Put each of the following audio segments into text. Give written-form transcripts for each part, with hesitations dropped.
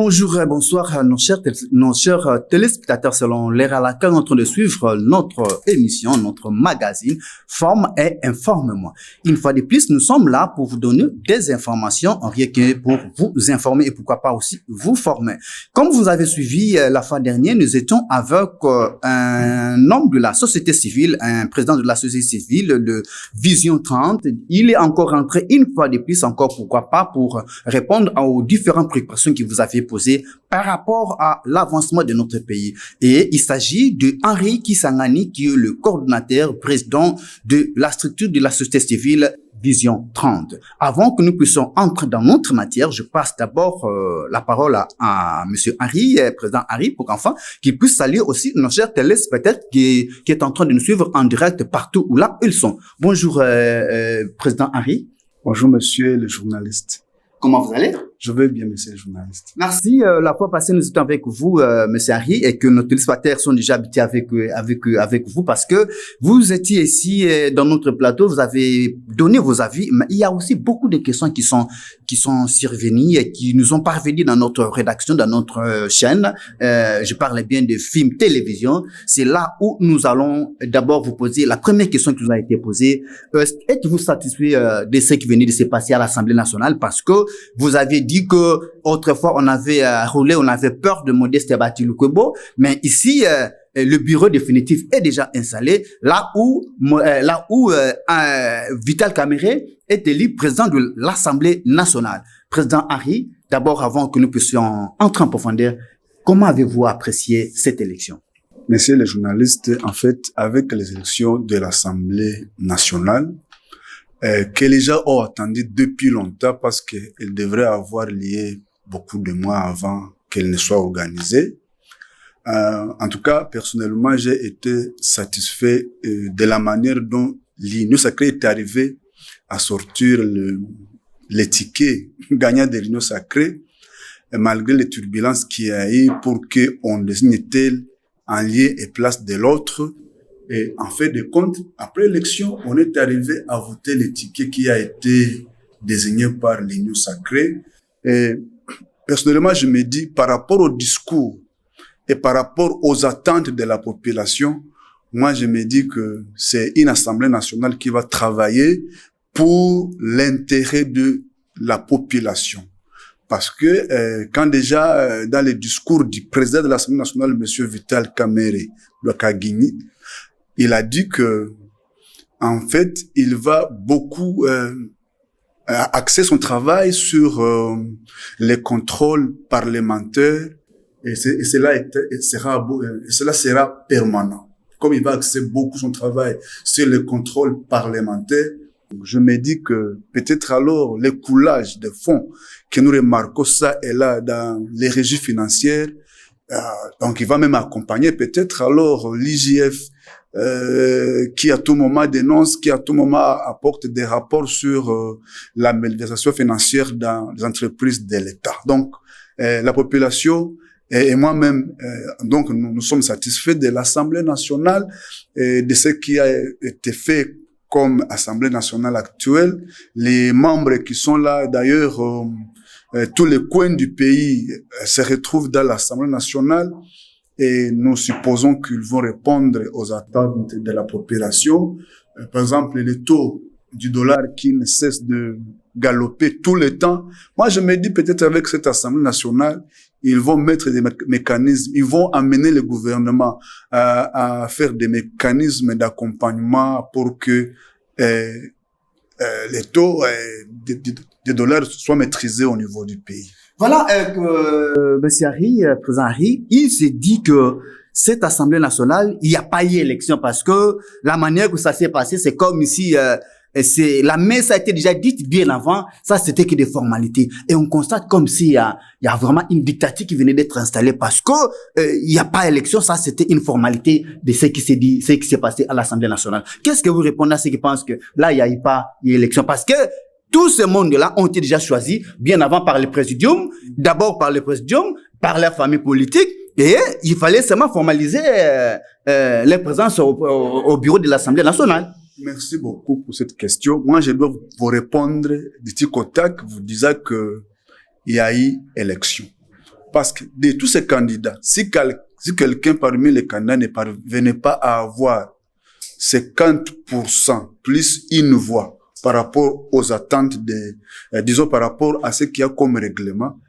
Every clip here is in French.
Bonjour et bonsoir à nos chers téléspectateurs selon l'ère à laquelle nous sommes en train de suivre notre émission, notre magazine Forme et Informe-moi. Une fois de plus, nous sommes là pour vous donner des informations, rien que pour vous informer et pourquoi pas aussi vous former. Comme vous avez suivi la fois dernière, nous étions avec un homme de la société civile, un président de la société civile de Vision 30. Il est encore rentré une fois de plus, encore pourquoi pas, pour répondre aux différentes préoccupations que vous avez posées par rapport à l'avancement de notre pays. Et il s'agit de Henri Kisangani, qui est le coordonnateur, président de la structure de la société civile Vision 30. Avant que nous puissions entrer dans notre matière, je passe d'abord la parole à monsieur Henri, président Henri, pour qu'enfin qu'il puisse saluer aussi nos chers téléspectateurs qui est en train de nous suivre en direct partout où là ils sont. Bonjour président Henri. Bonjour monsieur le journaliste. Comment vous allez? Je vais bien, monsieur le journaliste. Merci. La fois passée, nous étions avec vous, monsieur Henri, et que nos téléspectateurs sont déjà habitués avec vous parce que vous étiez ici dans notre plateau, vous avez donné vos avis, mais il y a aussi beaucoup de questions qui sont survenues et qui nous ont parvenues dans notre rédaction, dans notre chaîne. Je parlais bien de films télévision. C'est là où nous allons d'abord vous poser la première question qui nous a été posée. Êtes-vous satisfait de ce qui venait de se passer à l'Assemblée nationale parce que vous aviez dit que autrefois on avait roulé, on avait peur de Modeste Abati Lukwebo, mais ici le bureau définitif est déjà installé là où Vital Kamerhe est élu président de l'Assemblée nationale. Président Henri, d'abord avant que nous puissions entrer en profondeur, comment avez-vous apprécié cette élection? Monsieur le journaliste, en fait, avec les élections de l'Assemblée nationale, que les gens ont attendu depuis longtemps parce qu'elle devrait avoir lieu beaucoup de mois avant qu'elle ne soit organisée. En tout cas, personnellement, j'ai été satisfait de la manière dont l'Union sacrée est arrivée à sortir les tickets gagnants de l'Union sacrée, malgré les turbulences qu'il y a eu pour qu'on désigne tel en lieu et place de l'autre. Et en fait de compte, après l'élection, on est arrivé à voter les tickets qui a été désigné par l'Union sacrée. Et personnellement, je me dis, par rapport au discours et par rapport aux attentes de la population, moi, je me dis que c'est une Assemblée nationale qui va travailler pour l'intérêt de la population. Parce que quand déjà, dans le discours du président de l'Assemblée nationale, M. Vital Kamerhe Lwakagini, il a dit que, en fait, il va beaucoup axer son travail sur les contrôles parlementaires et cela sera permanent. Comme il va axer beaucoup son travail sur les contrôles parlementaires, je me dis que peut-être alors les coulages de fonds que nous remarquons ça et là dans les régies financières, donc il va même accompagner peut-être alors l'IGF qui à tout moment dénonce, qui à tout moment apporte des rapports sur la malversation financière dans les entreprises de l'État. Donc, la population et moi-même, donc nous sommes satisfaits de l'Assemblée nationale et de ce qui a été fait comme Assemblée nationale actuelle. Les membres qui sont là, d'ailleurs, tous les coins du pays se retrouvent dans l'Assemblée nationale. Et nous supposons qu'ils vont répondre aux attentes de la population. Par exemple, le taux du dollar qui ne cesse de galoper tout le temps. Moi, je me dis peut-être avec cette Assemblée nationale, ils vont mettre des mécanismes, ils vont amener le gouvernement à faire des mécanismes d'accompagnement pour que les taux des dollars soient maîtrisés au niveau du pays. Voilà, monsieur Henri, président Henri, il s'est dit que cette Assemblée nationale, il n'y a pas eu élection parce que la manière que ça s'est passé, c'est comme ici, la messe a été déjà dite bien avant, ça c'était que des formalités. Et on constate comme s'il y a vraiment une dictature qui venait d'être installée parce que il n'y a pas élection, ça c'était une formalité de ce qui s'est dit, ce qui s'est passé à l'Assemblée nationale. Qu'est-ce que vous répondez à ceux qui pensent que là, il n'y a eu pas élection? Parce que tous ces mondes-là ont été déjà choisis bien avant par le présidium, d'abord par le présidium, par leur famille politique, et il fallait seulement formaliser leur présence au bureau de l'Assemblée nationale. Merci beaucoup pour cette question. Moi, je dois vous répondre du tic au tac, vous disant que il y a eu élection. Parce que de tous ces candidats, si quelqu'un parmi les candidats ne parvenait pas à avoir 50% plus une voix par rapport aux attentes disons par rapport à ce qu'il y a comme règlement,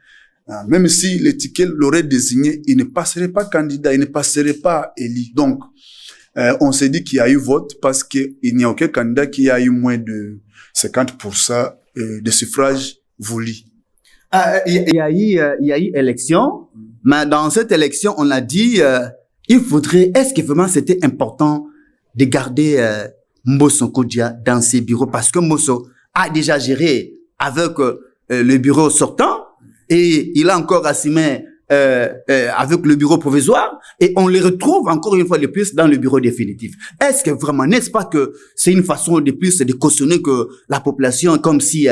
même si l'étiquette l'aurait désigné, il ne passerait pas candidat, il ne passerait pas élu. Donc, on s'est dit qu'il y a eu vote parce qu'il n'y a aucun candidat qui a eu moins de 50% de suffrages voulus. Il y a eu élection, mais dans cette élection, on a dit, est-ce que vraiment c'était important de garder Mbosso Nkodia dans ses bureaux parce que Mbosso a déjà géré avec le bureau sortant et il a encore assumé avec le bureau provisoire et on les retrouve encore une fois de plus dans le bureau définitif. Est-ce que vraiment, n'est-ce pas que c'est une façon de plus de cautionner que la population, comme si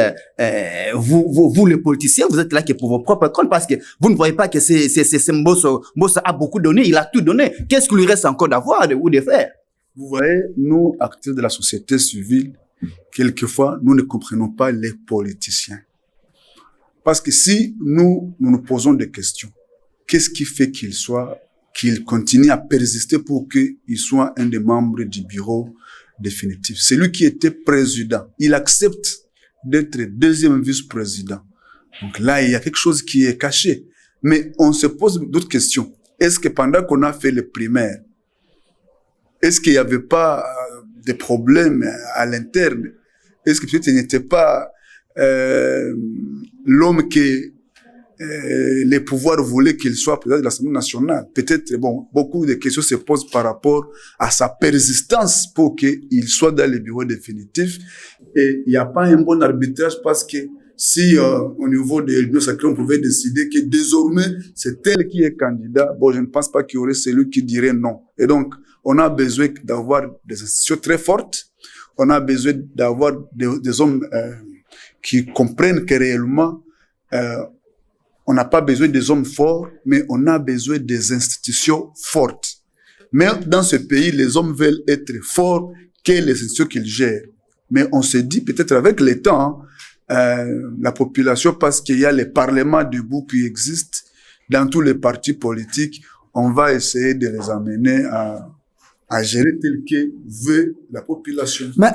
vous les politiciens, vous êtes là que pour vos propres comptes parce que vous ne voyez pas que c'est Mbosso a beaucoup donné, il a tout donné. Qu'est-ce qu'il lui reste encore d'avoir ou de faire? Vous voyez, nous, acteurs de la société civile, quelquefois, nous ne comprenons pas les politiciens. Parce que si nous nous posons des questions, qu'est-ce qui fait qu'il continue à persister pour qu'il soit un des membres du bureau définitif? C'est lui qui était président. Il accepte d'être deuxième vice-président. Donc là, il y a quelque chose qui est caché. Mais on se pose d'autres questions. Est-ce que pendant qu'on a fait les primaires, est-ce qu'il n'y avait pas de problèmes à l'interne? Est-ce que peut-être il n'était pas l'homme que les pouvoirs voulaient qu'il soit président de l'Assemblée nationale? Peut-être, bon, beaucoup de questions se posent par rapport à sa persistance pour qu'il soit dans les bureaux définitifs. Et il n'y a pas un bon arbitrage parce que si au niveau de l'Union sacrée, on pouvait décider que désormais c'est elle qui est candidat, bon, je ne pense pas qu'il y aurait celui qui dirait non. Et donc, on a besoin d'avoir des institutions très fortes. On a besoin d'avoir des hommes qui comprennent que réellement, on n'a pas besoin des hommes forts, mais on a besoin des institutions fortes. Mais dans ce pays, les hommes veulent être forts que les institutions qu'ils gèrent. Mais on se dit peut-être avec le temps, la population, parce qu'il y a les parlements debout qui existent dans tous les partis politiques, on va essayer de les amener à gérer tel que veut la population. Mais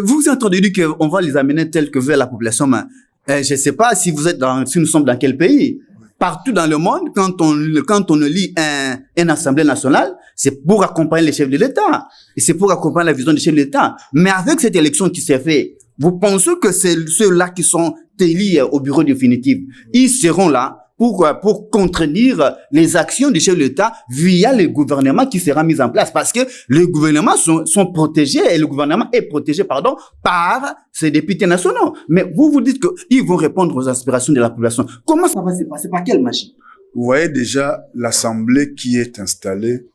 vous entendez dire qu'on va les amener tel que veut la population, mais je ne sais pas si si nous sommes dans quel pays. Partout dans le monde, quand on élit une assemblée nationale, c'est pour accompagner les chefs de l'État. Et c'est pour accompagner la vision des chefs de l'État. Mais avec cette élection qui s'est faite, vous pensez que c'est ceux-là qui sont élus au bureau définitif, ils seront là pour contredire les actions du chef de l'État via le gouvernement qui sera mis en place. Parce que les gouvernements sont protégés et le gouvernement est protégé, par ses députés nationaux. Mais vous dites qu'ils vont répondre aux aspirations de la population. Comment ça va se passer? Par quelle machine? Vous voyez déjà l'Assemblée qui est installée,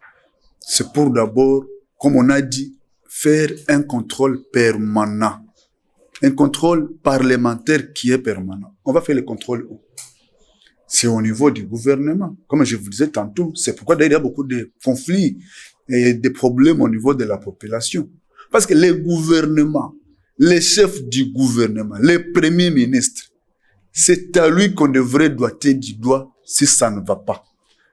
c'est pour d'abord, comme on a dit, faire un contrôle permanent. Un contrôle parlementaire qui est permanent. On va faire le contrôle où? C'est au niveau du gouvernement. Comme je vous disais tantôt, c'est pourquoi d'ailleurs il y a beaucoup de conflits et de problèmes au niveau de la population. Parce que les gouvernements, les chefs du gouvernement, les premiers ministres, c'est à lui qu'on devrait doiter du doigt si ça ne va pas.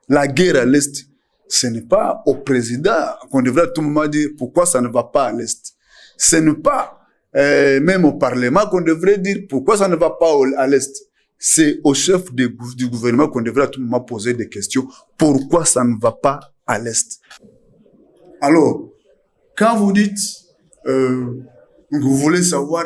La guerre à l'Est, ce n'est pas au président qu'on devrait à tout moment dire pourquoi ça ne va pas à l'Est. Ce n'est pas même au Parlement qu'on devrait dire pourquoi ça ne va pas à l'Est. C'est au chef du gouvernement qu'on devrait à tout moment poser des questions. Pourquoi ça ne va pas à l'Est? Alors, quand vous dites, vous voulez savoir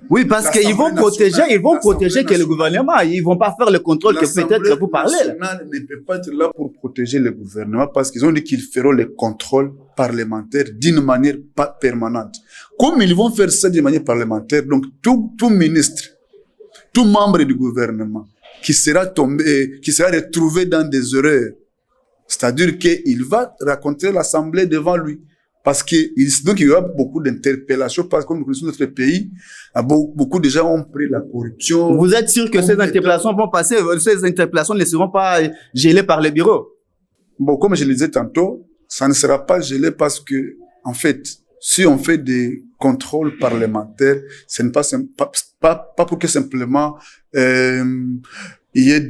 oui, parce qu'ils vont protéger que le gouvernement, ils vont pas faire le contrôle que peut-être vous parlez. L'Assemblée nationale ne peut pas être là pour protéger le gouvernement parce qu'ils ont dit qu'ils feront le contrôle parlementaire d'une manière pas permanente. Comme ils vont faire ça d'une manière parlementaire, donc tout ministre, tout membre du gouvernement qui sera retrouvé dans des erreurs, c'est-à-dire qu'il va raconter l'Assemblée devant lui. Parce donc il y aura beaucoup d'interpellations, parce que comme nous connaissons notre pays, beaucoup de gens ont pris la corruption. Vous êtes sûr que ces interpellations vont passer, ces interpellations ne seront pas gelées par le bureau? Bon, comme je le disais tantôt, ça ne sera pas gelé parce que, en fait, si on fait des contrôles parlementaires, ce n'est pas pour que simplement il y ait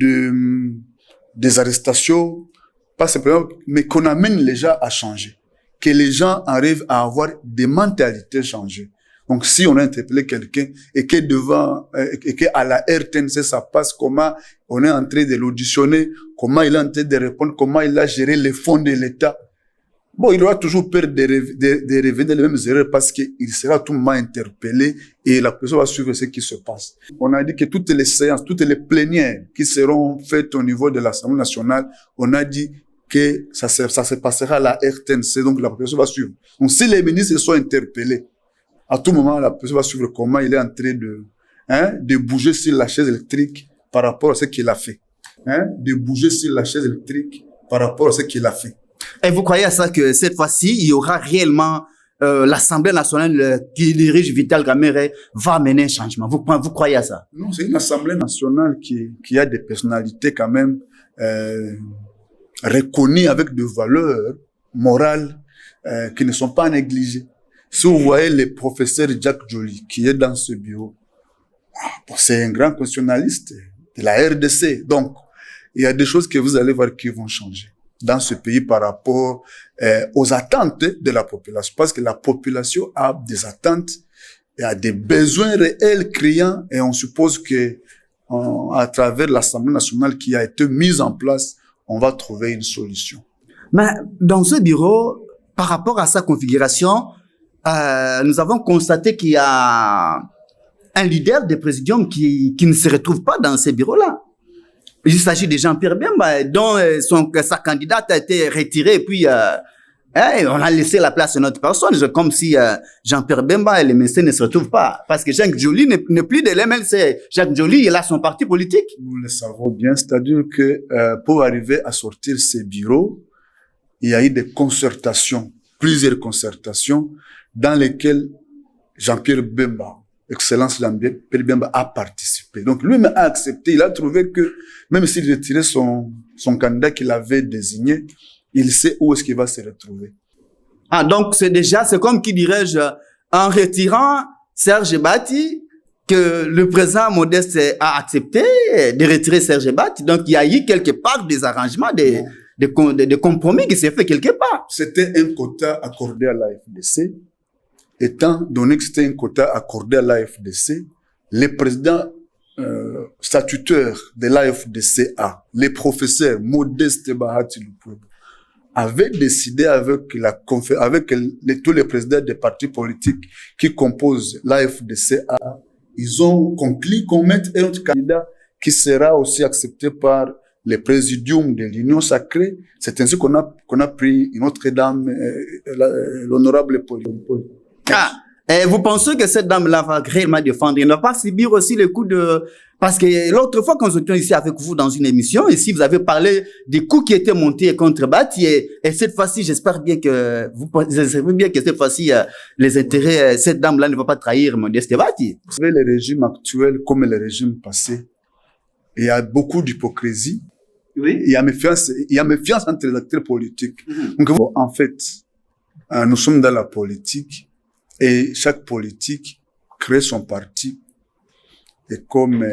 des arrestations, pas simplement, mais qu'on amène les gens à changer. Que les gens arrivent à avoir des mentalités changées. Donc, si on a interpellé quelqu'un et que devant, et que à la RTNC ça passe, comment on est en train de l'auditionner, comment il est en train de répondre, comment il a géré les fonds de l'État. Bon, il aura toujours peur de revenir les mêmes erreurs parce qu'il sera tout le moment interpellé et la personne va suivre ce qui se passe. On a dit que toutes les séances, toutes les plénières qui seront faites au niveau de l'Assemblée nationale, on a dit que ça se passera à la RTNC, donc la personne va suivre. Donc, si les ministres sont interpellés, à tout moment, la personne va suivre comment il est en train de bouger sur la chaise électrique par rapport à ce qu'il a fait. De bouger sur la chaise électrique par rapport à ce qu'il a fait. Et vous croyez à ça que cette fois-ci, il y aura réellement l'Assemblée nationale qui dirige Vital Kamerhe va mener un changement? Vous croyez à ça? Non, c'est une Assemblée nationale qui a des personnalités quand même reconnues avec des valeurs morales qui ne sont pas négligées. Si vous voyez le professeur Jack Joly qui est dans ce bureau, c'est un grand constitutionnaliste de la RDC. Donc, il y a des choses que vous allez voir qui vont changer dans ce pays par rapport aux attentes de la population. Parce que la population a des attentes et a des besoins réels criants et on suppose que à travers l'Assemblée nationale qui a été mise en place, on va trouver une solution. Mais dans ce bureau, par rapport à sa configuration, nous avons constaté qu'il y a un leader des présidiums qui ne se retrouve pas dans ces bureaux-là. Il s'agit de Jean-Pierre Bemba, dont sa candidate a été retirée, et puis on a laissé la place à une autre personne, comme si Jean-Pierre Bemba et les ministres ne se retrouvent pas. Parce que Jacques Joly n'est plus de l'MLC. Jacques Joly, il a son parti politique. Nous le savons bien, c'est-à-dire que pour arriver à sortir ces bureaux, il y a eu des concertations, plusieurs concertations, dans lesquelles Jean-Pierre Bemba, Excellence Jean-Pierre Bemba, a participé. Donc lui-même a accepté, il a trouvé que même s'il retirait son candidat qu'il avait désigné, il sait où est-ce qu'il va se retrouver. Ah, donc c'est comme qui dirais-je, en retirant Serge Bati, que le président Modeste a accepté de retirer Serge Bati. Donc il y a eu quelque part des arrangements, des compromis qui s'est fait quelque part. C'était un quota accordé à la FDC. Étant donné que c'était un quota accordé à l'AFDC, les présidents statutaires de l'AFDCA, les professeurs Modeste Bahati Lukwebo, avaient décidé avec tous les présidents des partis politiques qui composent l'AFDCA, ils ont conclu qu'on mette un autre candidat qui sera aussi accepté par les présidiums de l'Union sacrée. C'est ainsi qu'on a pris une autre dame, l'honorable Paul. Ah, et vous pensez que cette dame-là va réellement défendre? Elle ne va pas subir aussi le coup de... Parce que l'autre fois, quand nous étions ici avec vous dans une émission, ici, vous avez parlé des coups qui étaient montés contre Bati. Et cette fois-ci, j'espère bien que cette fois-ci, les intérêts, cette dame-là ne va pas trahir Modeste Bati. Vous savez, le régime actuel, comme le régime passé, il y a beaucoup d'hypocrisie. Oui. Il y a méfiance entre les acteurs politiques. Donc, en fait, nous sommes dans la politique. Et chaque politique crée son parti. Et comme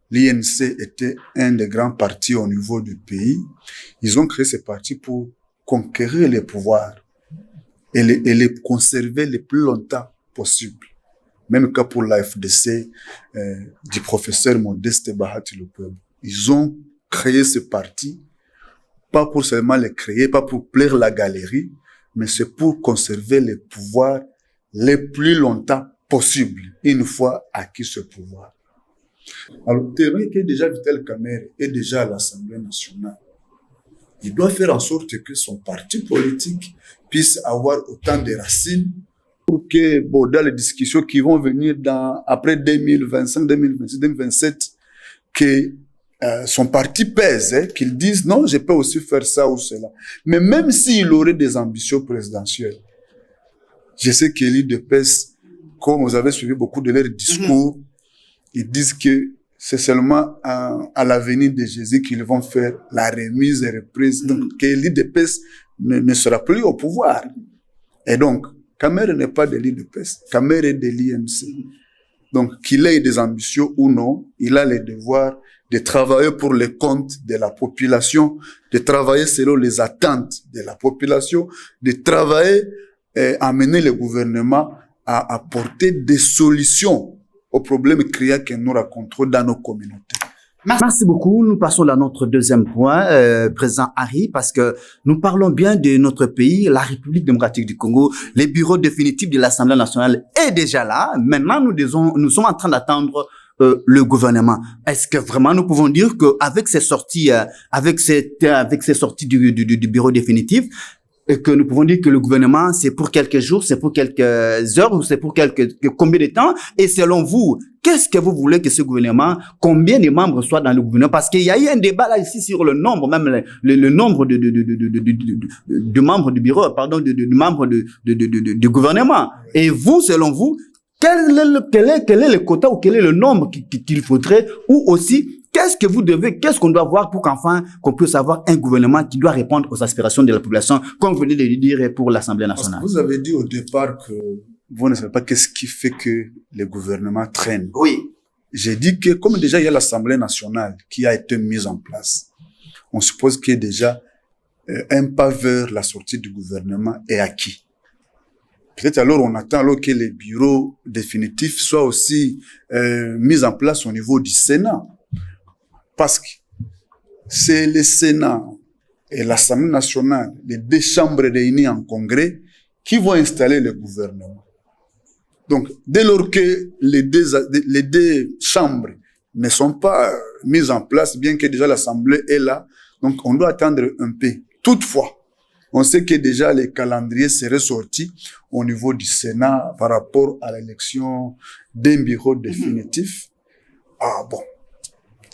l'INC était un des grands partis au niveau du pays, ils ont créé ce parti pour conquérir les pouvoirs et les conserver le plus longtemps possible. Même cas pour l'AFDC du professeur Modeste Bahati Lukwebo. Ils ont créé ce parti, pas pour seulement le créer, pas pour plaire la galerie, mais c'est pour conserver les pouvoirs le plus longtemps possible, une fois acquis ce pouvoir. Alors, tellement que déjà Vital Kamerhe est déjà à l'Assemblée nationale, il doit faire en sorte que son parti politique puisse avoir autant de racines pour que, dans les discussions qui vont venir après 2025, 2026, 2027, que son parti pèse, qu'il dise non, je peux aussi faire ça ou cela. Mais même s'il aurait des ambitions présidentielles, je sais que l'UDPS, comme vous avez suivi beaucoup de leurs discours, ils disent que c'est seulement à l'avenir de Jésus qu'ils vont faire la remise et reprise. Donc, que l'UDPS ne sera plus au pouvoir. Et donc, Kamerhe n'est pas de l'UDPS, Kamerhe est de l'INC. Donc, qu'il ait des ambitions ou non, il a le devoir de travailler pour les comptes de la population, de travailler selon les attentes de la population, de travailler et amener le gouvernement à apporter des solutions aux problèmes criants que nous rencontrons dans nos communautés. Merci beaucoup. Nous passons à notre deuxième point, président Harry, parce que nous parlons bien de notre pays, la République démocratique du Congo. Les bureaux définitifs de l'Assemblée nationale est déjà là. Maintenant, nous sommes en train d'attendre le gouvernement. Est-ce que vraiment nous pouvons dire que avec ces sorties, avec ces sorties du bureau définitif, et que nous pouvons dire que le gouvernement, c'est pour quelques jours, c'est pour quelques heures, ou c'est pour combien de temps? Et selon vous, qu'est-ce que vous voulez que ce gouvernement, combien de membres soient dans le gouvernement? Parce qu'il y a eu un débat là ici sur le nombre, même le nombre de membres du bureau, pardon, de membres du gouvernement. Et vous, selon vous, quel est le quota ou quel est le nombre qu'il faudrait, ou aussi, qu'est-ce qu'on doit voir pour qu'on puisse avoir un gouvernement qui doit répondre aux aspirations de la population, comme vous venez de le dire pour l'Assemblée nationale? Parce que vous avez dit au départ que vous ne savez pas qu'est-ce qui fait que le gouvernement traîne. Oui. J'ai dit que comme déjà il y a l'Assemblée nationale qui a été mise en place, on suppose que déjà un pas vers la sortie du gouvernement est acquis. Peut-être alors on attend alors que les bureaux définitifs soient aussi mis en place au niveau du Sénat. Parce que c'est le Sénat et l'Assemblée nationale, les deux chambres réunies en congrès, qui vont installer le gouvernement. Donc, dès lors que les deux chambres ne sont pas mises en place, bien que déjà l'Assemblée est là, donc on doit attendre un peu. Toutefois, on sait que déjà les calendriers seraient sortis au niveau du Sénat par rapport à l'élection d'un bureau définitif. Ah bon.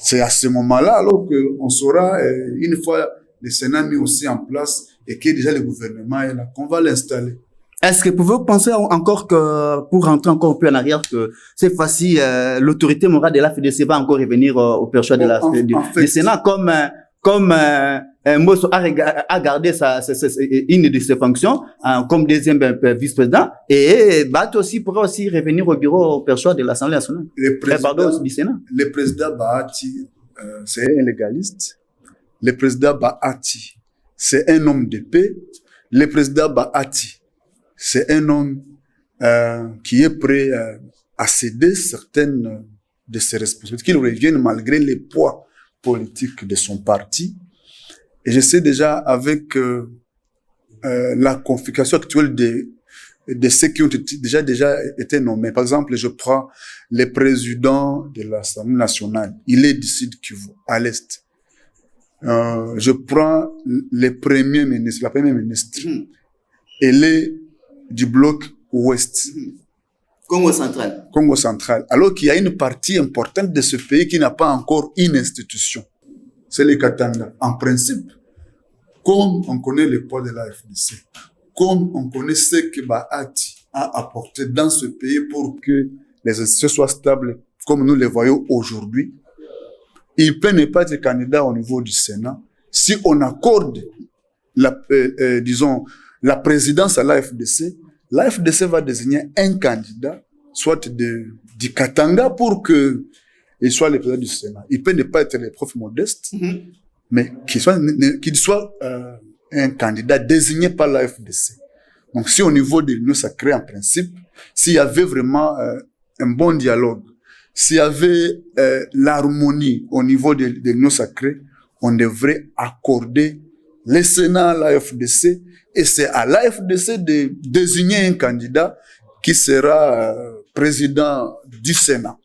C'est à ce moment-là, alors qu'on saura, une fois le Sénat mis aussi en place et que déjà le gouvernement est là, qu'on va l'installer. Est-ce que vous pensez encore que, pour rentrer encore un peu en arrière, que cette fois-ci, l'autorité morale de la FDC va encore revenir au perchoir du Sénat comme Mosso a gardé une de ses fonctions comme deuxième vice-président, et Bat aussi pourrait aussi revenir au bureau au perchoir de l'Assemblée nationale. Du Sénat. Le président Bahati, c'est un légaliste. Le président Bahati, c'est un homme de paix. Le président Bahati, c'est un homme qui est prêt à céder certaines de ses responsabilités, qu'il revienne malgré les poids politiques de son parti. Et je sais déjà avec la configuration actuelle de ceux qui ont déjà été nommés. Par exemple, je prends le président de l'Assemblée nationale. Il est d'ici de Kivu, à l'Est. Je prends le premier ministre, la première ministre. Elle est du bloc Ouest. Congo central. Congo central. Alors qu'il y a une partie importante de ce pays qui n'a pas encore une institution. C'est les Katanga. En principe, comme on connaît le poids de la FDC, comme on connaît ce que Bahati a apporté dans ce pays pour que les institutions soient stables, comme nous les voyons aujourd'hui, il peut ne pas être candidat au niveau du Sénat si on accorde la présidence à la FDC va désigner un candidat, soit du Katanga, pour qu'il soit le président du Sénat. Il peut ne pas être le prof modeste, mais qu'il soit un candidat désigné par la FDC. Donc, si au niveau de l'Union sacrée, en principe, s'il y avait vraiment un bon dialogue, s'il y avait l'harmonie au niveau de l'Union sacrée, on devrait accorder le Sénat à la FDC, et c'est à la FDC de désigner un candidat qui sera président du Sénat.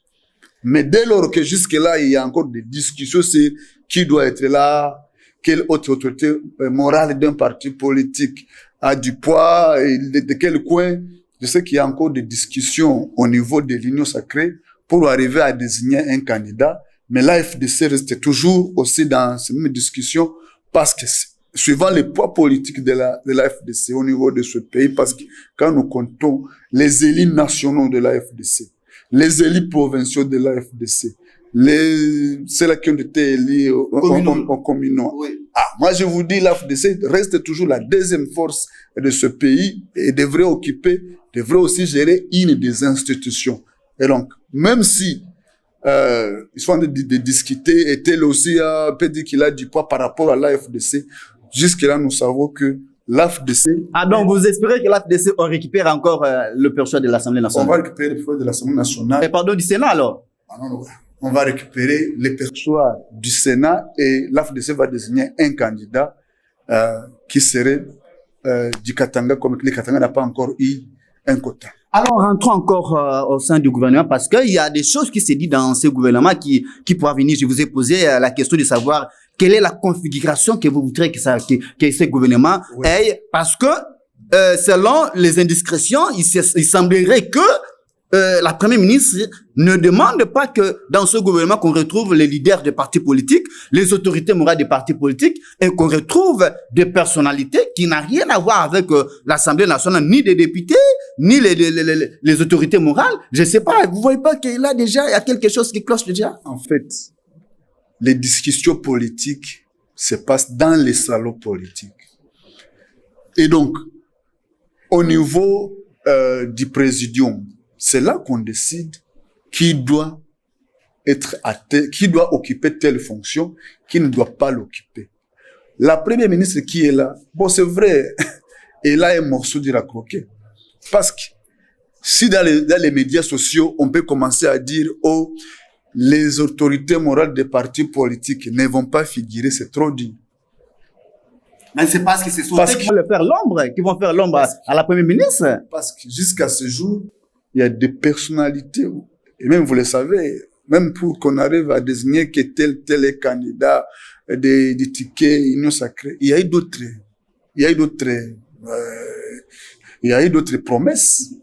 Mais dès lors que jusque-là, il y a encore des discussions sur qui doit être là, quelle autre autorité morale d'un parti politique a du poids, et de quel coin. Je sais qu'il y a encore des discussions au niveau de l'Union sacrée pour arriver à désigner un candidat. Mais la FDC reste toujours aussi dans ces mêmes discussions parce que suivant les poids politiques de la FDC au niveau de ce pays, parce que quand nous comptons les élus nationaux de la FDC, les élus provinciaux de la FDC, ceux-là qui ont été élus au communaux. Oui. Moi je vous dis, la FDC reste toujours la deuxième force de ce pays et devrait aussi gérer une des institutions. Et donc, même si ils sont en train de discuter, et tel aussi peut dire qu'il a du poids par rapport à l'AFDC. Jusque-là, nous savons que l'AFDC... Ah, donc vous espérez que l'AFDC récupère encore le perchoir de l'Assemblée nationale? On va récupérer le perchoir de l'Assemblée nationale. Et pardon, du Sénat alors? Ah non, non. On va récupérer les perchoirs du Sénat et l'AFDC va désigner un candidat qui serait du Katanga, comme le Katanga n'a pas encore eu un quota. Alors, rentrons encore au sein du gouvernement parce qu'il y a des choses qui se disent dans ce gouvernement qui pourra venir. Je vous ai posé la question de savoir quelle est la configuration que vous voudrez que ce gouvernement ait, parce que selon les indiscrétions, il semblerait que la première ministre ne demande pas que dans ce gouvernement qu'on retrouve les leaders des partis politiques, les autorités morales des partis politiques, et qu'on retrouve des personnalités qui n'ont rien à voir avec l'Assemblée nationale, ni des députés, ni les autorités morales. Je sais pas, vous voyez pas qu'il y a quelque chose qui cloche déjà? En fait, les discussions politiques se passent dans les salons politiques. Et donc, au niveau du présidium, c'est là qu'on décide qui doit occuper telle fonction, qui ne doit pas l'occuper. La première ministre qui est là, bon, c'est vrai, elle a un morceau de la croquer. Parce que si dans les médias sociaux, on peut commencer à dire, oh, les autorités morales des partis politiques ne vont pas figurer, c'est trop dit. Mais c'est parce que c'est ceux qui vont faire l'ombre à la première ministre. Parce que jusqu'à ce jour, il y a des personnalités, et même vous le savez, même pour qu'on arrive à désigner que tel est candidat, des tickets, union sacrée, il y a eu d'autres promesses.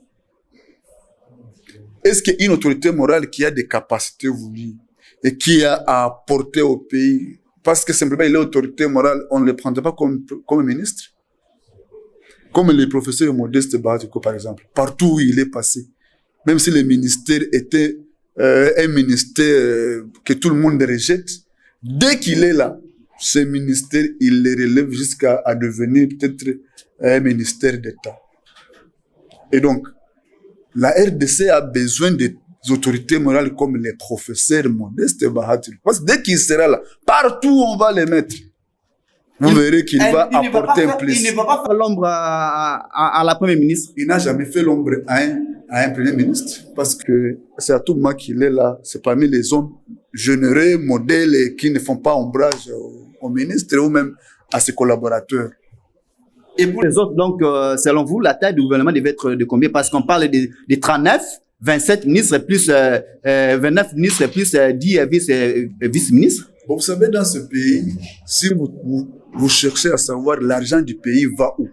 Est-ce qu'une autorité morale qui a des capacités voulues et qui a à apporter au pays, parce que simplement il est autorité morale, on ne le prendrait pas comme ministre? Comme le professeur Modeste Bahatiko, par exemple, partout où il est passé. Même si le ministère était un ministère que tout le monde rejette, dès qu'il est là, ce ministère, il le relève jusqu'à devenir peut-être un ministère d'État. Et donc, la RDC a besoin des autorités morales comme les professeurs Modeste Bahatiko. Parce que dès qu'il sera là, partout on va les mettre. Vous verrez qu'il va apporter un plus. Il ne va pas faire l'ombre à la première ministre. Il n'a jamais fait l'ombre à un premier ministre, parce que c'est à tout moment qu'il est là. C'est parmi les hommes généreux, modèles, et qui ne font pas ombrage au ministre ou même à ses collaborateurs. Et pour les autres, donc, selon vous, la taille du gouvernement devait être de combien? Parce qu'on parle de 39, 27 ministres plus 29 ministres plus 10 vice-ministres. Bon, vous savez, dans ce pays, si vous cherchez à savoir l'argent du pays va où,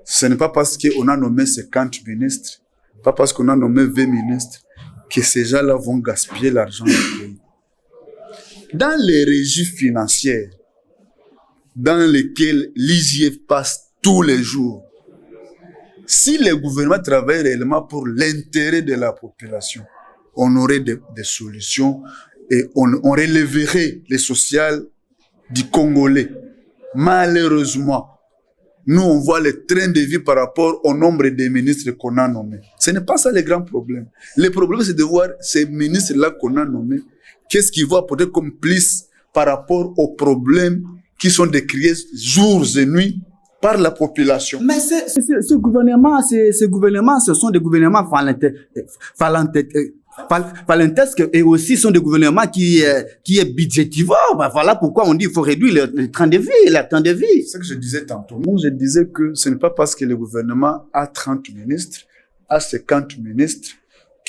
ce n'est pas parce qu'on a nommé 50 ministres, pas parce qu'on a nommé 20 ministres, que ces gens-là vont gaspiller l'argent du pays. Dans les régies financières, dans lesquelles l'IGF passe tous les jours, si le gouvernement travaille réellement pour l'intérêt de la population, on aurait des solutions et on relèverait les sociales du Congolais. Malheureusement, nous, on voit le train de vie par rapport au nombre de ministres qu'on a nommés. Ce n'est pas ça le grand problème. Le problème, c'est de voir ces ministres-là qu'on a nommés, qu'est-ce qu'ils vont apporter comme plus par rapport aux problèmes qui sont décriés jours et nuits par la population. Mais ce gouvernement, ce sont des gouvernements falentesques et aussi sont des gouvernements qui est budgétivore. Bah, voilà pourquoi on dit qu'il faut réduire le temps de vie, C'est ce que je disais tantôt. Moi, je disais que ce n'est pas parce que le gouvernement a 30 ministres, a 50 ministres,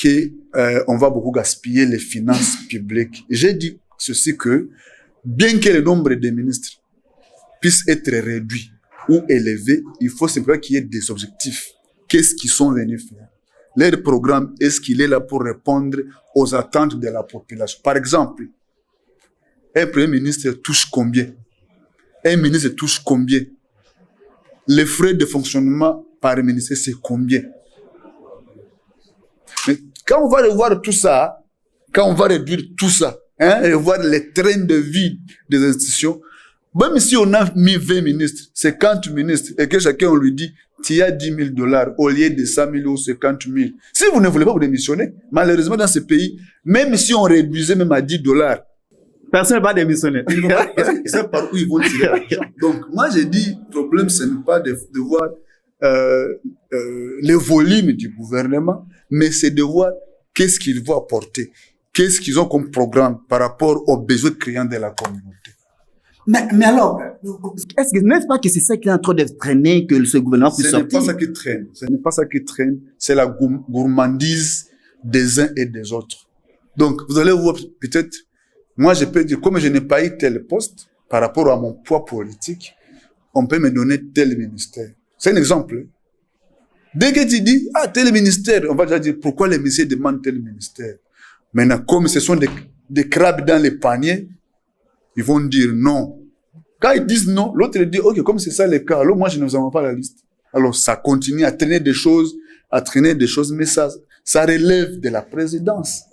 qu'on va beaucoup gaspiller les finances publiques. J'ai dit ceci que, bien que le nombre de ministres puisse être réduit ou élevé, il faut simplement qu'il y ait des objectifs. Qu'est-ce qu'ils sont venus faire? Leur programme, est-ce qu'il est là pour répondre aux attentes de la population? Par exemple, un premier ministre touche combien? Un ministre touche combien? Les frais de fonctionnement par ministère, c'est combien? Mais quand on va revoir tout ça, quand on va réduire tout ça, et voir les trains de vie des institutions, Même si on a mis 20 ministres, 50 ministres, et que chacun on lui dit, tu as $10,000 au lieu de 100 000 ou 50 000. Si vous ne voulez pas vous démissionner, malheureusement dans ce pays, même si on réduisait même à $10, personne ne va démissionner. ils ne savent pas où ils vont tirer l'argent. Donc, moi, j'ai dit, le problème, ce n'est pas de voir les volumes du gouvernement, mais c'est de voir qu'est-ce qu'ils vont apporter, qu'est-ce qu'ils ont comme programme par rapport aux besoins criants de la communauté. Mais alors, n'est-ce pas que c'est ça qui est en train de traîner que ce gouvernement puisse sortir? Ce n'est pas ça qui traîne. Ce n'est pas ça qui traîne. C'est la gourmandise des uns et des autres. Donc, vous allez voir peut-être, moi, je peux dire, comme je n'ai pas eu tel poste par rapport à mon poids politique, on peut me donner tel ministère. C'est un exemple. Dès que tu dis, tel ministère, on va déjà dire, pourquoi les ministères demandent tel ministère? Maintenant, comme ce sont des crabes dans les paniers, ils vont dire non. Quand ils disent non, l'autre dit, ok, comme c'est ça le cas, alors moi, je ne vous envoie pas la liste. Alors, ça continue à traîner des choses, mais ça relève de la présidence.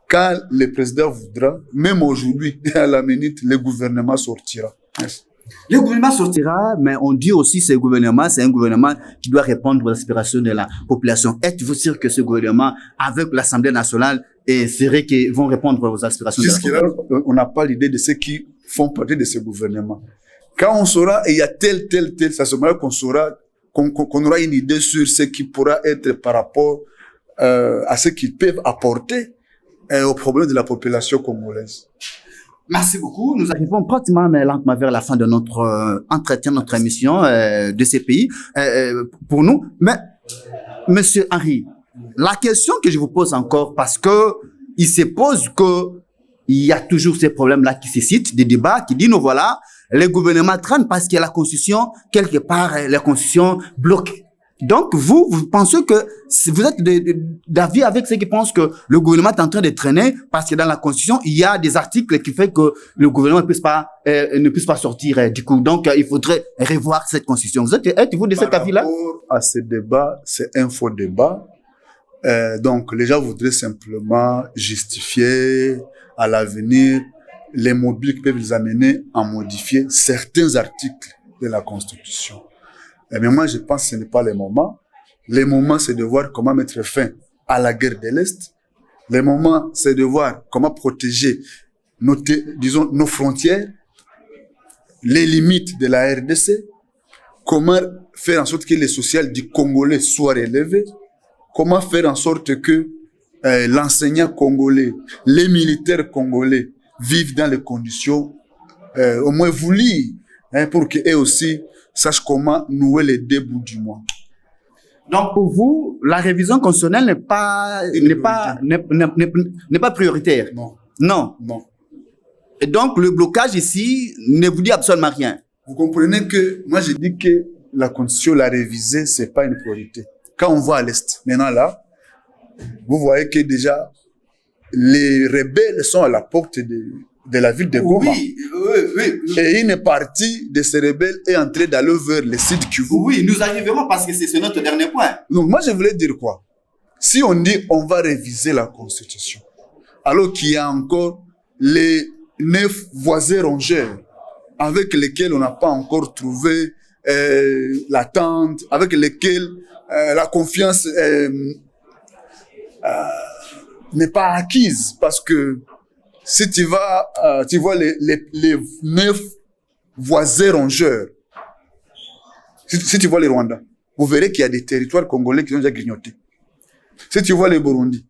Quand le président voudra, même aujourd'hui, à la minute, le gouvernement sortira. Merci. Le gouvernement sortira, mais on dit aussi que ce gouvernement, c'est un gouvernement qui doit répondre aux aspirations de la population. Êtes-vous sûr que ce gouvernement, avec l'Assemblée nationale, c'est vrai qu'ils vont répondre aux aspirations de la population? Jusque-là, on n'a pas l'idée de ceux qui font partie de ce gouvernement. Quand on saura, et il y a tel, ça se moment qu'on saura, qu'on aura une idée sur ce qui pourra être par rapport à ce qu'ils peuvent apporter aux problèmes de la population congolaise. Merci beaucoup. Nous arrivons pratiquement mais lentement vers la fin de notre entretien, notre émission de ces pays pour nous. Mais, Monsieur Henri, la question que je vous pose encore, parce que il se pose que il y a toujours ces problèmes-là qui se citent, des débats qui disent, nous voilà, les gouvernements traînent parce que la Constitution, quelque part, la Constitution bloque. Donc, vous pensez que vous êtes d'avis avec ceux qui pensent que le gouvernement est en train de traîner parce que dans la Constitution, il y a des articles qui font que le gouvernement ne puisse pas sortir du coup. Donc, il faudrait revoir cette Constitution. Êtes-vous de cet avis-là? Par rapport à ce débat, c'est un faux débat. Donc, les gens voudraient simplement justifier à l'avenir les mobiles qui peuvent les amener à modifier certains articles de la Constitution. Mais moi, je pense que ce n'est pas le moment. Le moment, c'est de voir comment mettre fin à la guerre de l'Est. Le moment, c'est de voir comment protéger nos frontières, les limites de la RDC, comment faire en sorte que les social du Congolais soient relevés, comment faire en sorte que l'enseignant congolais, les militaires congolais vivent dans les conditions au moins voulues, pour qu'eux aussi sachent comment nouer les deux bouts du mois. Donc pour vous, la révision constitutionnelle n'est pas prioritaire. Non. Et donc le blocage ici ne vous dit absolument rien. Vous comprenez que moi je dis que la constitution, la réviser, c'est pas une priorité. Quand on va à l'Est, maintenant là, vous voyez que déjà les rebelles sont à la porte de la ville de Goma. Oui. Et une partie de ces rebelles est entrée d'aller vers le sud Kivu. Oui, nous arriverons parce que c'est notre dernier point. Donc moi je voulais dire quoi? Si on dit on va réviser la Constitution, alors qu'il y a encore les 9 voisins rongeurs avec lesquels on n'a pas encore trouvé l'attente, avec lesquels la confiance n'est pas acquise, parce que si tu vois les 9 voisins rongeurs, si tu vois les Rwandais, vous verrez qu'il y a des territoires congolais qui ont déjà grignoté. Si tu vois les Burundi,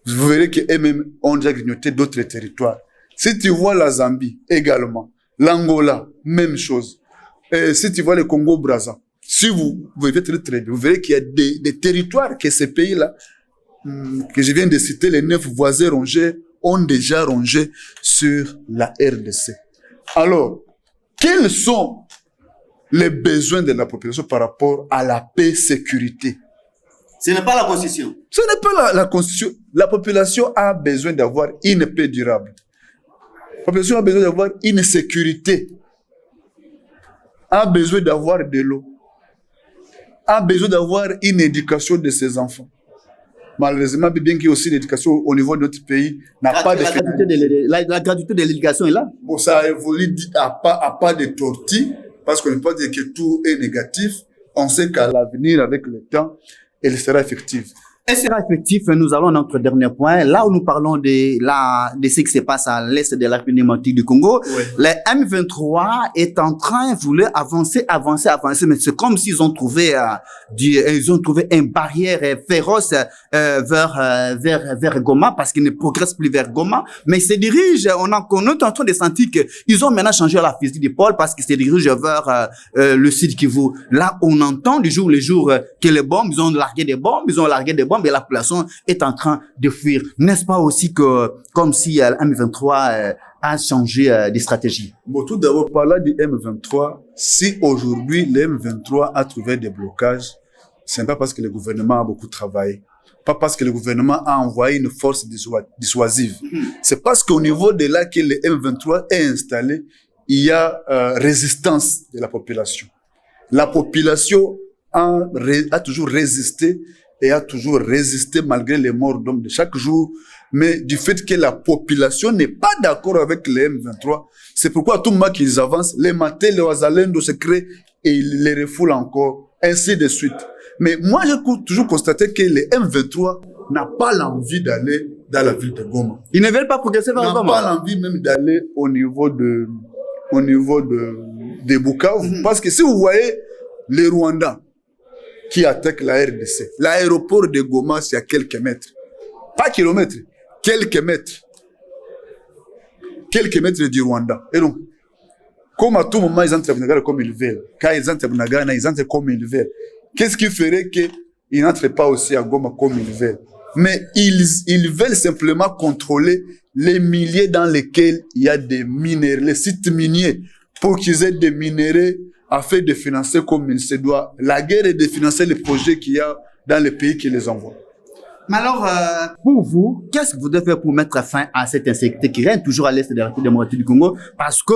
vous verrez qu'eux-mêmes ont déjà grignoté d'autres territoires. Si tu vois la Zambie également, l'Angola, même chose. Et si tu vois le Congo-Brazza, si vous verrez très bien, vous verrez qu'il y a des territoires que ces pays-là, que je viens de citer, les 9 voisins rongés, ont déjà rongé sur la RDC. Alors, quels sont les besoins de la population par rapport à la paix, sécurité? Ce n'est pas la Constitution. Ce n'est pas la Constitution. La population a besoin d'avoir une paix durable. La population a besoin d'avoir une sécurité. A besoin d'avoir de l'eau. A besoin d'avoir une éducation de ses enfants. Malheureusement, bien qu'il y ait aussi l'éducation au niveau de notre pays, n'a pas de la gratuité de l'éducation est là. Bon, ça évolue à pas de tortilles, parce qu'on ne peut pas dire que tout est négatif. On sait qu'à l'avenir, avec le temps, elle sera effective. Elle sera effective. Nous allons à notre dernier point. Là où nous parlons de ce qui se passe à l'est de la République démocratique du Congo. Oui. Le M23 est en train, voulait avancer. Mais c'est comme s'ils ont trouvé, une barrière féroce, vers Goma, parce qu'ils ne progressent plus vers Goma. Mais ils se dirigent, on est en train de sentir qu'ils ont maintenant changé la fusil d'épaule parce qu'ils se dirigent vers, le sud Kivu. Là, on entend du jour le jour que les bombes, ils ont largué des bombes, et la population est en train de fuir. N'est-ce pas aussi que, comme si M23 a changé de stratégie? Bon, tout d'abord, parlant du M23, si aujourd'hui le M23 a trouvé des blocages, ce n'est pas parce que le gouvernement a beaucoup travaillé, pas parce que le gouvernement a envoyé une force dissuasive. C'est parce qu'au niveau de là que le M23 est installé, il y a résistance de la population. La population a toujours résisté et a toujours résisté malgré les morts d'hommes de chaque jour. Mais du fait que la population n'est pas d'accord avec les M23, c'est pourquoi à tout moment qu'ils avancent, les Matés, les Wazalendo se créent et ils les refoulent encore, ainsi de suite. Mais moi, j'ai toujours constaté que les M23 n'a pas l'envie d'aller dans la ville de Goma. Ils ne veulent pas progresser vers Goma. N'a pas l'envie même d'aller au niveau de Bukavu. Parce que si vous voyez les Rwandais qui attaquent la RDC, l'aéroport de Goma, c'est à quelques mètres. Pas kilomètres, quelques mètres. Quelques mètres du Rwanda. Et donc, comme à tout moment, ils entrent à Bunagana comme ils veulent. Quand ils entrent à Bunagana, ils entrent comme ils veulent. Qu'est-ce qui ferait qu'ils n'entrent pas aussi à Goma comme ils veulent? Mais ils veulent simplement contrôler les milliers dans lesquels il y a des minéraux, les sites miniers, pour qu'ils aient des minéraux afin de financer comme il se doit la guerre et de financer les projets qu'il y a dans les pays qui les envoient. Mais alors, pour vous, qu'est-ce que vous devez faire pour mettre fin à cette insécurité qui règne toujours à l'est de la République démocratique du Congo? Parce que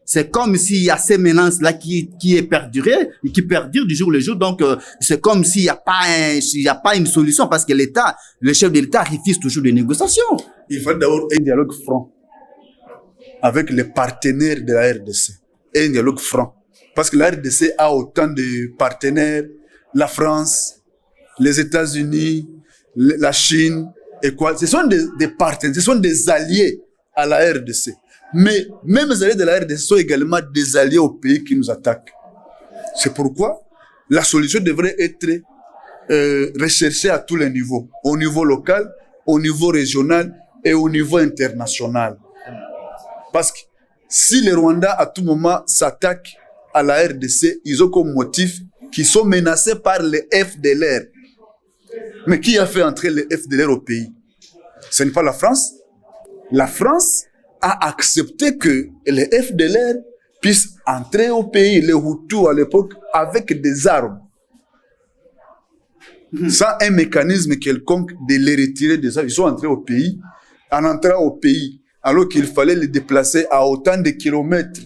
c'est comme s'il y a ces menaces-là qui est perdurée, et qui perdurent du jour le jour. Donc, c'est comme s'il n'y a pas une solution parce que le chef de l'État refuse toujours des négociations. Il faut d'abord un dialogue franc avec les partenaires de la RDC. Un dialogue franc. Parce que la RDC a autant de partenaires, la France, les États-Unis, la Chine et quoi. Ce sont des partenaires, ce sont des alliés à la RDC. Mais même les alliés de la RDC sont également des alliés aux pays qui nous attaquent. C'est pourquoi la solution devrait être recherchée à tous les niveaux. Au niveau local, au niveau régional et au niveau international. Parce que si les Rwandais à tout moment s'attaquent à la RDC, ils ont comme motif qu'ils sont menacés par les FDLR. Mais qui a fait entrer les FDLR au pays? Ce n'est pas la France. La France a accepté que les FDLR puissent entrer au pays, les Hutus à l'époque, avec des armes. Sans un mécanisme quelconque de les retirer des armes. Ils sont entrés au pays, en entrant au pays, alors qu'il fallait les déplacer à autant de kilomètres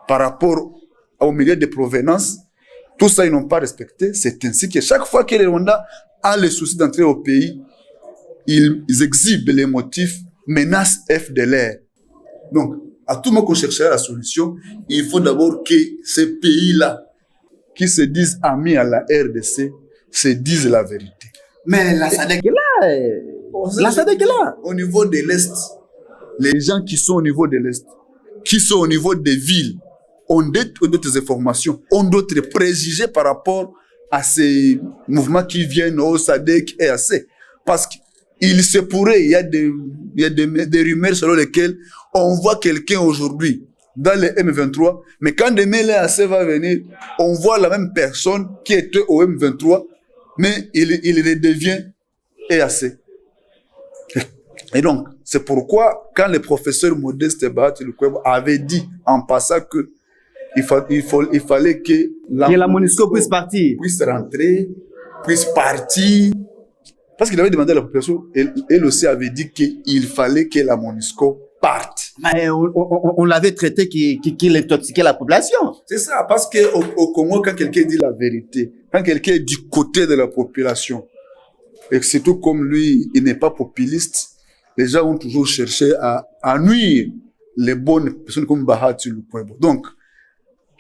par rapport au milieu de provenance. Tout ça, ils n'ont pas respecté. C'est ainsi que chaque fois que les Rwandais ont le souci d'entrer au pays, ils exhibent les motifs menace FDLR. Donc, à tout moment qu'on cherchera la solution, il faut d'abord que ces pays-là, qui se disent amis à la RDC, se disent la vérité. Mais la SADC est là. La SADC est là. Au niveau de l'Est, les gens qui sont au niveau de l'Est, qui sont au niveau des villes, ont d'autres informations, ont d'autres préjugés par rapport à ces mouvements qui viennent au SADC et à C. Parce qu'il se pourrait, il y a des rumeurs selon lesquelles on voit quelqu'un aujourd'hui dans le M23, mais quand demain l'EAC va venir, on voit la même personne qui était au M23, mais il redevient EAC. Et donc, c'est pourquoi, quand le professeur Modeste Bahati Lukwebo avait dit en passant que il fallait que la MONUSCO puisse partir, puisse rentrer, puisse partir, parce qu'il avait demandé à la population, elle aussi avait dit qu'il fallait que la MONUSCO parte. Mais on l'avait traité qu'il intoxiquait la population. C'est ça, parce qu'au Congo, quand quelqu'un dit la vérité, quand quelqu'un est du côté de la population, Et surtout comme lui, il n'est pas populiste, les gens ont toujours cherché à nuire les bonnes personnes comme Bahati Lukwebo. Donc,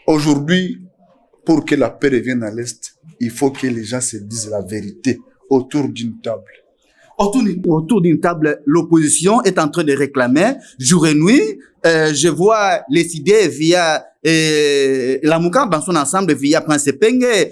aujourd'hui, pour que la paix revienne à l'Est, il faut que les gens se disent la vérité autour d'une table. Autour d'une table, l'opposition est en train de réclamer jour et nuit. Je vois les idées via la Mouka dans son ensemble, via Prince Penge,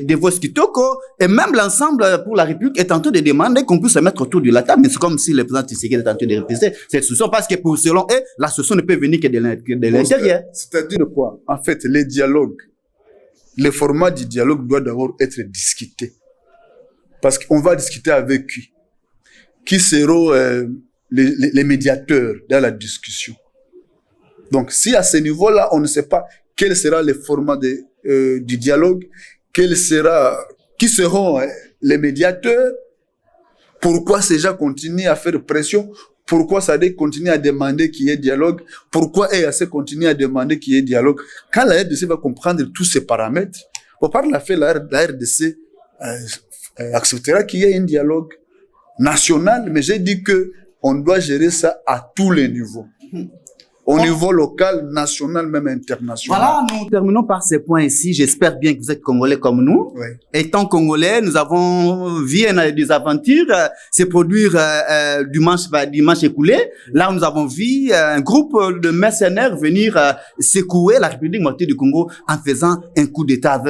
Devos Kitoko, et même l'ensemble pour la République est en train de demander qu'on puisse se mettre autour de la table. Mais c'est comme si le président Tshisekedi est en train de refuser cette solution, parce que pour selon eux, la solution ne peut venir que de l'intérieur. C'est-à-dire quoi? En fait, les dialogues, le format du dialogue doit d'abord être discuté. Parce qu'on va discuter avec qui seront les médiateurs dans la discussion. Donc, si à ce niveau-là, on ne sait pas quel sera le format du dialogue, qui seront les médiateurs, pourquoi ces gens continuent à faire pression, pourquoi SADC continue à demander qu'il y ait dialogue, pourquoi EAC continue à demander qu'il y ait dialogue. Quand la RDC va comprendre tous ces paramètres, pour par la fait, la RDC acceptera qu'il y ait un dialogue national, mais j'ai dit que on doit gérer ça à tous les niveaux. Au niveau local, national, même international. Voilà, nous terminons par ces points ici. J'espère bien que vous êtes Congolais comme nous. Oui. Étant Congolais, nous avons vu des aventures se produire dimanche écoulé. Là, nous avons vu un groupe de mercenaires venir secouer la République démocratique du Congo en faisant un coup d'État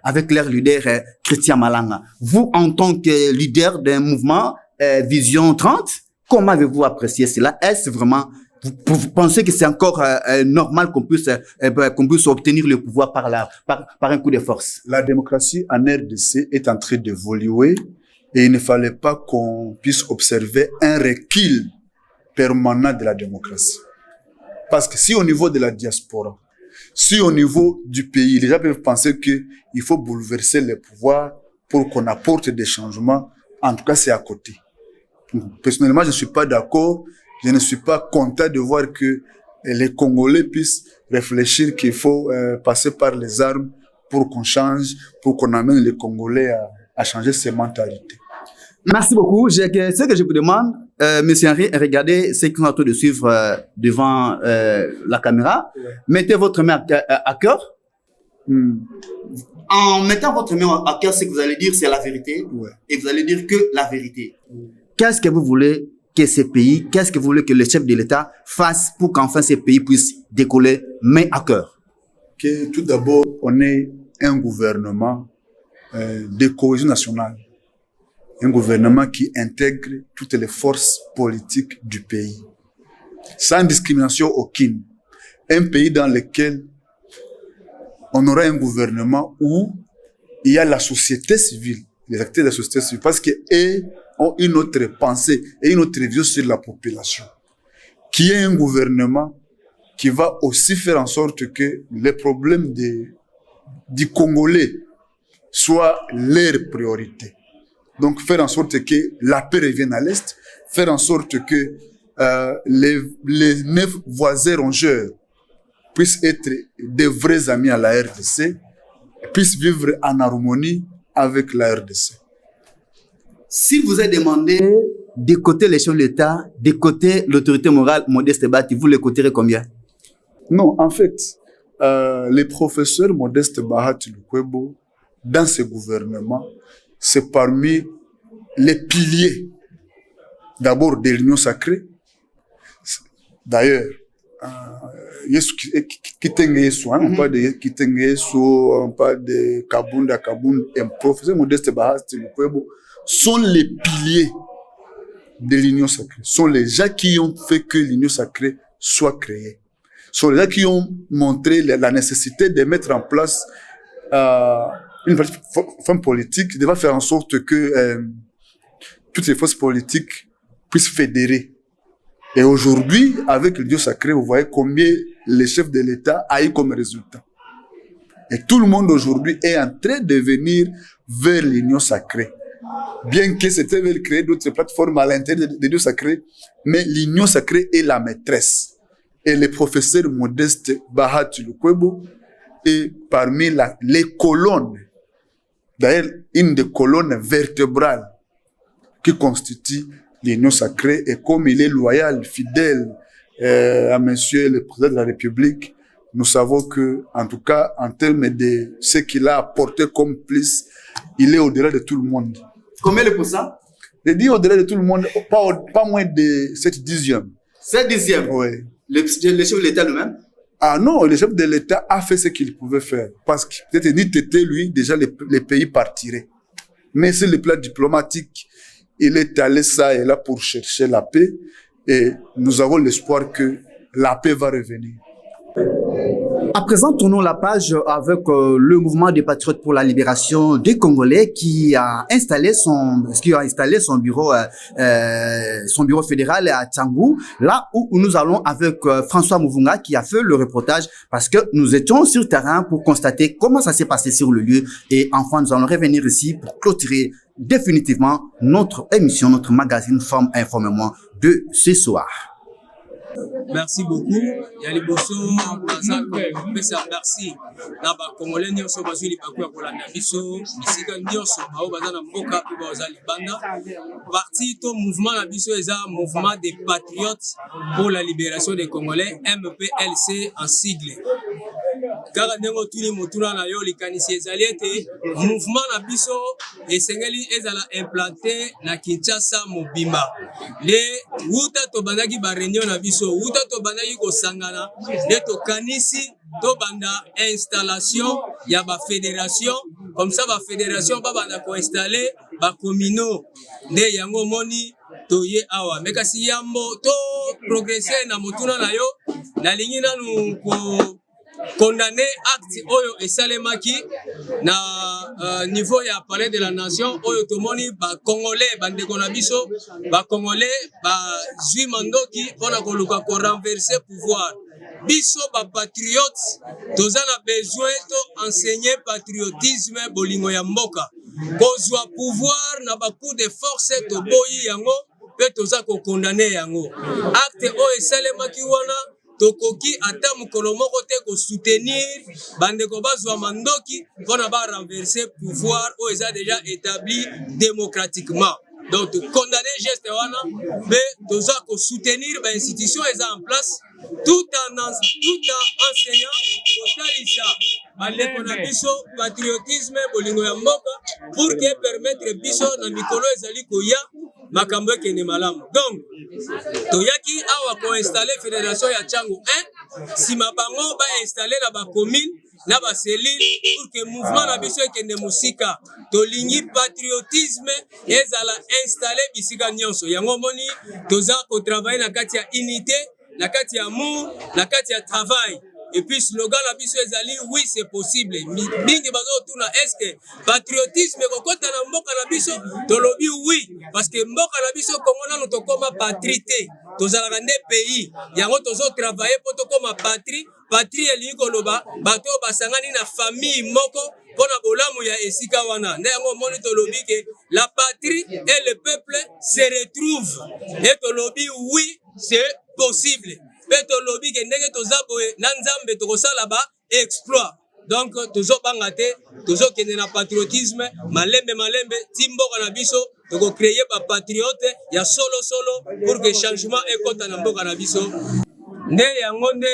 avec leur leader Christian Malanga. Vous, en tant que leader d'un mouvement Vision 30, comment avez-vous apprécié cela? Est-ce vraiment... Vous pensez que c'est encore normal qu'on puisse obtenir le pouvoir par un coup de force? La démocratie en RDC est en train d'évoluer et il ne fallait pas qu'on puisse observer un recul permanent de la démocratie. Parce que si au niveau de la diaspora, si au niveau du pays, les gens peuvent penser qu'il faut bouleverser les pouvoirs pour qu'on apporte des changements, en tout cas c'est à côté. Personnellement, je ne suis pas d'accord. Je ne suis pas content de voir que les Congolais puissent réfléchir qu'il faut passer par les armes pour qu'on change, pour qu'on amène les Congolais à changer ses mentalités. Merci beaucoup. Ce que je vous demande, Monsieur Henri, regardez ce qu'on est en train de suivre devant la caméra. Ouais. Mettez votre main à cœur. En mettant votre main à cœur, ce que vous allez dire, c'est la vérité. Ouais. Et vous allez dire que la vérité. Qu'est-ce que vous voulez que ces pays, qu'est-ce que vous voulez que le chef de l'État fasse pour qu'enfin ces pays puissent décoller main à cœur? Que tout d'abord, on ait un gouvernement de cohésion nationale. Un gouvernement qui intègre toutes les forces politiques du pays. Sans discrimination aucune. Un pays dans lequel on aura un gouvernement où il y a la société civile, les acteurs de la société civile, parce que ont une autre pensée et une autre vision sur la population. Qui est un gouvernement qui va aussi faire en sorte que les problèmes du Congolais soient leur priorité. Donc faire en sorte que la paix revienne à l'Est, faire en sorte que les 9 voisins rongeurs puissent être des vrais amis à la RDC, puissent vivre en harmonie avec la RDC. Si vous avez demandé d'écouter les chefs de l'État, d'écouter l'autorité morale Modeste Bahati, vous l'écouterez combien? Non, en fait, les professeurs Modeste Bahati Lukwebo, dans ce gouvernement, c'est parmi les piliers, d'abord de l'Union sacrée. D'ailleurs, on parle de Kitengeso, on parle de Kabunda, un professeur Modeste Bahati Lukwebo, sont les piliers de l'Union sacrée, sont les gens qui ont fait que l'Union sacrée soit créée, sont les gens qui ont montré la nécessité de mettre en place une forme politique qui devait faire en sorte que toutes les forces politiques puissent fédérer. Et aujourd'hui, avec l'Union sacrée, vous voyez combien les chefs de l'État a eu comme résultat. Et tout le monde aujourd'hui est en train de venir vers l'Union sacrée. Bien que c'était veulent créer d'autres plateformes à l'intérieur de l'Union sacrée, mais l'Union sacrée est la maîtresse. Et le professeur Modeste Bahati Lukwebo est parmi les colonnes d'ailleurs une des colonnes vertébrales qui constitue l'Union sacrée, et comme il est loyal, fidèle à monsieur le président de la République, nous savons que, en tout cas, en termes de ce qu'il a apporté comme plus, il est au-delà de tout le monde. Combien de pourcents? Je dis au-delà de tout le monde, pas moins de 7/10. 7/10? Oui. Le chef de l'État lui-même? Ah non, le chef de l'État a fait ce qu'il pouvait faire. Parce que peut-être ni Tété, lui, déjà les pays partiraient. Mais sur le plan diplomatique, il est allé ça et là pour chercher la paix. Et nous avons l'espoir que la paix va revenir. À présent, tournons la page avec le mouvement des patriotes pour la libération des Congolais qui a installé son bureau fédéral à Tchangou, là où nous allons avec François Mouvunga qui a fait le reportage parce que nous étions sur terrain pour constater comment ça s'est passé sur le lieu, et enfin nous allons revenir ici pour clôturer définitivement notre émission, notre magazine Forme Informement de ce soir. Merci beaucoup. Yali Bosso, merci. Naba Congolais nyonso bazwi libakwa pour la nabiso, bisika nyonso bao bazana mboka po bazali banda. Parti to mouvement nabiso eza mouvement des patriotes pour la libération des Congolais, MPLC en sigle. Car ndengo tuni motuna na yo likanisi ezali ete mouvement nabiso esengeli ezala implanté na Kinshasa mobimba. Le wuta to bandaki ba réunion nabiso wuta to bandaki ko sangana de to kanisi to banda installation ya ba fédération, comme ça ba fédération ba banda ko installer ba communaux de yango moni to ye awa mekasi yambo to progresser na motuna na yo na lingi nanu ko condamné acte oyo esalemaki na niveau ya palais de la nation oyo tomoni ba congolais bandeko na biso ba congolais ba zui mandoki pona koluka ko renverser pouvoir biso ba patriotes toza na besoin to enseigner patriotisme bolingo ya mboka kozwa pouvoir na ba coup de force to boyi yango pe toza ko condamner yango acte oyo esalemaki wana tokoki ata mukolo moko te ko soutenir bandeko bazwa mandoki pona ba renverser pouvoir oyo eza déjà établi démocratiquement. Donc condamner geste wana mais toza ko soutenir ba institution eza en place tout en enseignant kotalisa bandeko na biso patriotisme bolingo ya mboka pour que permettre biso na mikolo ezali koya makambo ekende malamu. Donc toyaki awa ko installer fédération ya Tchangou 1 sima bango ba installer na ba commune na ba cellule pour que mouvement na biso ekende musika tolingi patriotisme ezala installer bisika nyonso yango moni toza ko travailler na kati ya unité na kati ya amour na kati ya travail. Et puis slogan la biso ezali oui c'est possible. Mingi bazo tuna est-ce que patriotisme kokota na mboka na biso tolobi oui parce que mboka na biso Congo na to koma patrité tozala rande pays yango tozo travailler pour to koma patrie elingo loba bato basangani na famille moko pona bolamu ya esika wana nde yango moni tolobi ke la patrie et le peuple se retrouvent et tolobi oui c'est possible. Peto lobby ke ndenge tozaboye na nzambe tokosala ba exploit. Donc tozo bangate tozo kende na patriotisme malembe timboka na biso toko créer ba patriote ya solo pour que changement ekota na mboka na biso. Nde yango nde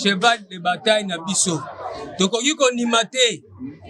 cheval de bataille na biso tokoki kondimate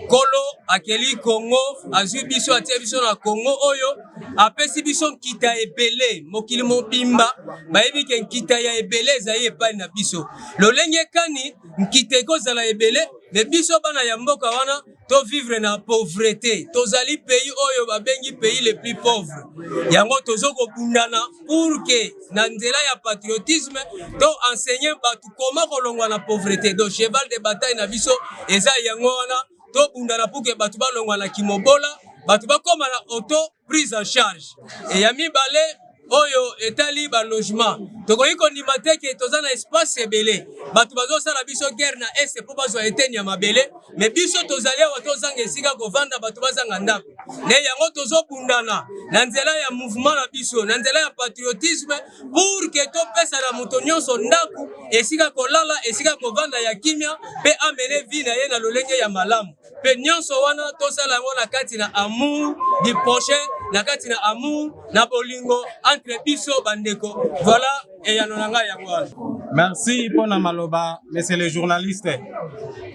kolo akeli Congo azwi biso atie biso na Congo oyo apesi biso nkita ebele mokili mobimba bayebi ke nkita ya ebele ezali epai na biso lolenge kani nkita ekozala ebele me biso bana ya mboka wana to vivre na pauvreté tozali pays oyo babengi pays les plus pauvres yango tozoko bundana pour que na nzela ya patriotisme to enseigner batu koma kolongwa na pauvreté. Donc cheval de bataille na biso eza yango wana to bundana pour que batu balongwa na kimobola batu bakoma na auto prise en charge et ya mibale oyo etali ba logement tokoki kondimate ke toza na espace ebele batu bazosala biso guerre na est po bazwa eteni ya mabele mais biso tozali awa tozanga esika kovanda batu bazanga ndako ne yango tozobundana na nzela ya mouvement na biso na nzela ya patriotisme pour que topesa na moto nyonso ndako esika kolala esika kovanda ya kimia pe amene vie na ye na lolenge ya malamu pe nyonso wana tosala yango na kati na amour du prochain, na kati na amour na bolingo entre biso bandeko. Voilà eyano na ngai yango wana. Merci pour na maloba, monsieur le journaliste.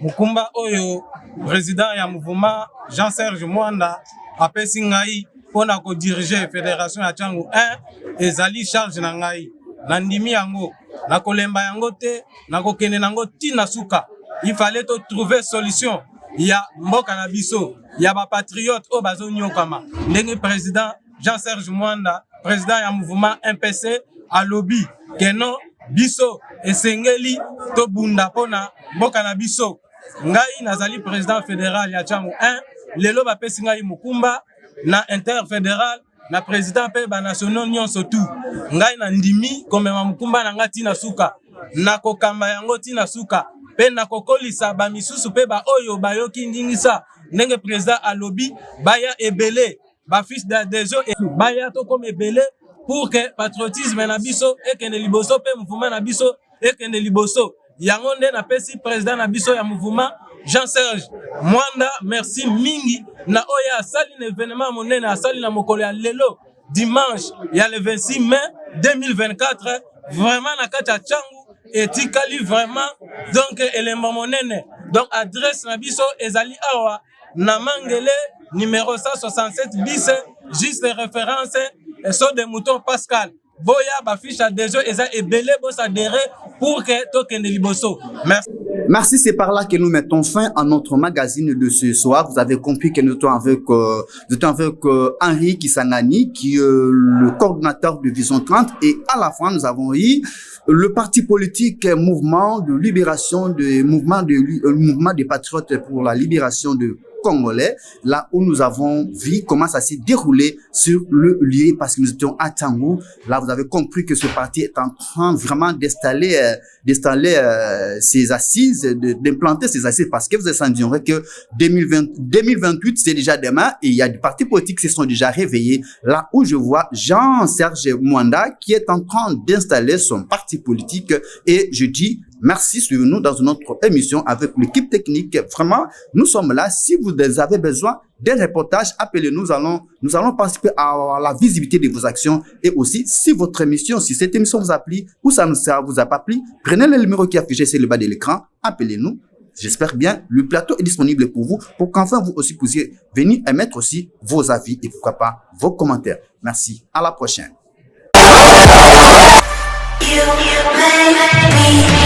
Mukumba oyo président ya mouvement Jean-Serge Mwanda apesi ngai pona ko diriger fédération ya Tchangu 1 ezali charge na ngai. Nandimi yango na kolemba yango te na kokende nango tina suka. Il fallait trouver solution. Ya mboka na biso, ya ba patriote o bazo nyokama. Ndenge président Jean-Serge Mwanda, président ya mouvement MPC a lobby keno biso esengeli to bunda pona mboka na biso. Ngai nazali président fédéral ya Tchangu 1, lelo ba pesi ngai Mukumba na interfédéral na président pe ba national nyonso tout. Ngai na ndimi komema Mukumba na ngati na suka. Na kokamba yango tina suka. Pe na kokolisa ba misusu pe ba oyo bayoki ndingisa ndenge président a lobby baya ebele ba fils d'adhésion et baya to comme ebele pour que patriotisme na biso ekende liboso pe mouvement na biso ekende liboso. Yango nde na pesi président na biso ya mouvement Jean-Serge Mwanda, merci mingi na oya asali na événement monene asali na mokolo ya lelo dimanche ya le 26 mai 2024 vraiment na kati ya Tchangu etikali vraiment donc élément monene. Donc adresse na biso ezali awa na Mangele numéro 167 bis juste référence et so de mouton Pascal. Boya ba fiche adhésion eza ebele bo s'adhérer pour que tokende liboso. Merci. Merci, c'est par là que nous mettons fin à notre magazine de ce soir. Vous avez compris que nous étions avec Henri Kisangani, qui est le coordinateur de Vision 30. Et à la fin, nous avons eu le parti politique Mouvement de Libération, Mouvement des Patriotes pour la Libération de Congolais, là où nous avons vu comment ça s'est déroulé sur le lieu parce que nous étions à Tchangu. Là, vous avez compris que ce parti est en train vraiment d'installer ses assises, d'implanter ses assises parce que vous avez senti que 2028, c'est déjà demain et il y a des partis politiques qui se sont déjà réveillés. Là où je vois Jean-Serge Mwanda qui est en train d'installer son parti politique et je dis merci, suivez-nous dans une autre émission avec l'équipe technique. Vraiment, nous sommes là. Si vous avez besoin d'un reportage, appelez-nous. Nous allons participer à la visibilité de vos actions. Et aussi, si votre émission, si cette émission vous a plu ou ça ne vous a pas plu, prenez le numéro qui est affiché sur le bas de l'écran. Appelez-nous. J'espère bien. Le plateau est disponible pour vous pour qu'enfin vous aussi puissiez venir émettre aussi vos avis et pourquoi pas vos commentaires. Merci. À la prochaine. You make me